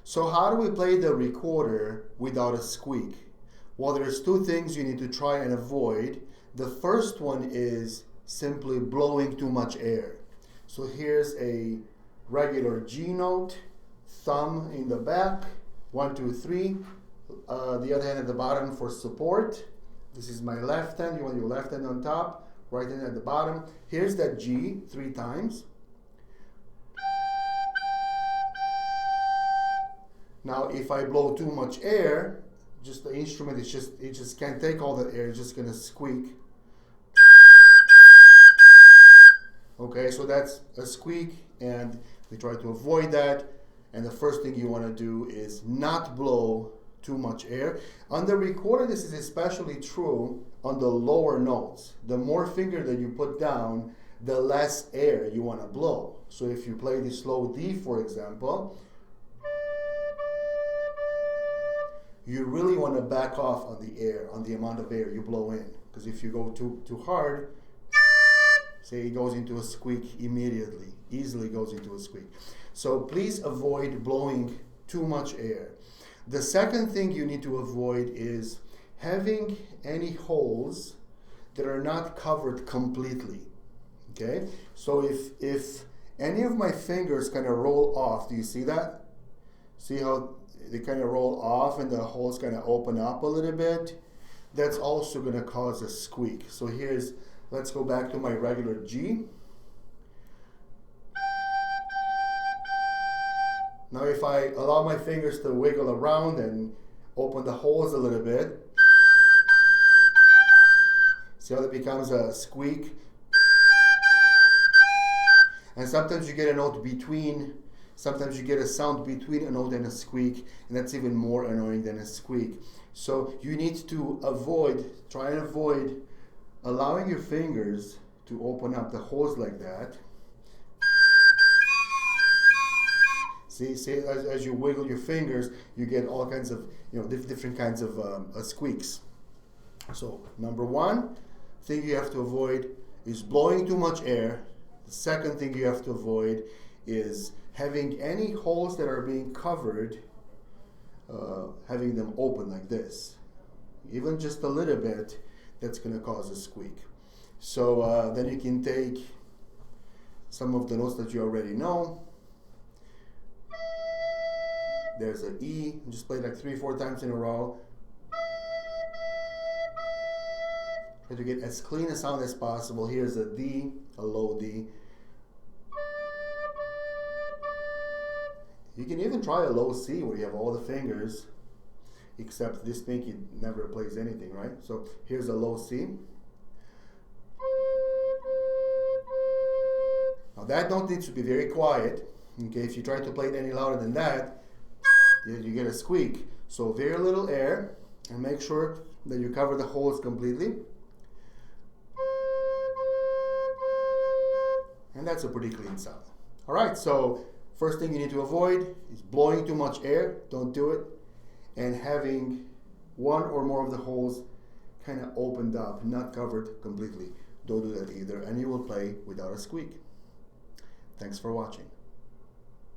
So how do we play the recorder without a squeak? Well, there's two things you need to try and avoid. The first one is simply blowing too much air. So here's a regular G note, thumb in the back, 1, 2, 3. The other hand at the bottom for support. This is my left hand. You want your left hand on top, right hand at the bottom. Here's that G 3 times. Now, if I blow too much air, just the instrument it just can't take all that air. It's just gonna squeak. Okay, so that's a squeak, and we try to avoid that. And the first thing you want to do is not blow too much air. On the recorder, this is especially true on the lower notes. The more finger that you put down, the less air you want to blow. So if you play the slow D, for example, you really want to back off on the air, on the amount of air you blow in. Because if you go too hard, say it goes into a squeak immediately, easily goes into a squeak. So please avoid blowing too much air. The second thing you need to avoid is having any holes that are not covered completely. Okay? So if any of my fingers kind of roll off, do you see that? See how they kind of roll off and the holes kind of open up a little bit? That's also going to cause a squeak. So let's go back to my regular G. Now if I allow my fingers to wiggle around and open the holes a little bit, see how that becomes a squeak? And sometimes you get a note between, sometimes you get a sound between a note and a squeak, and that's even more annoying than a squeak. So you need to try and avoid allowing your fingers to open up the holes like that. See, as you wiggle your fingers, you get all kinds of, different kinds of squeaks. So number one thing you have to avoid is blowing too much air. The second thing you have to avoid is having any holes that are being covered, having them open like this. Even just a little bit, that's going to cause a squeak. So then you can take some of the notes that you already know. There's an E, just play like 3-4 times in a row. Try to get as clean a sound as possible. Here's a D, a low D. You can even try a low C where you have all the fingers, except this pinky never plays anything, right? So here's a low C. Now that note needs to be very quiet. Okay, if you try to play it any louder than that, you get a squeak. So very little air, and make sure that you cover the holes completely. And that's a pretty clean sound. All right, so first thing you need to avoid is blowing too much air. Don't do it. And having one or more of the holes kind of opened up, not covered completely. Don't do that either, and you will play without a squeak. Thanks for watching.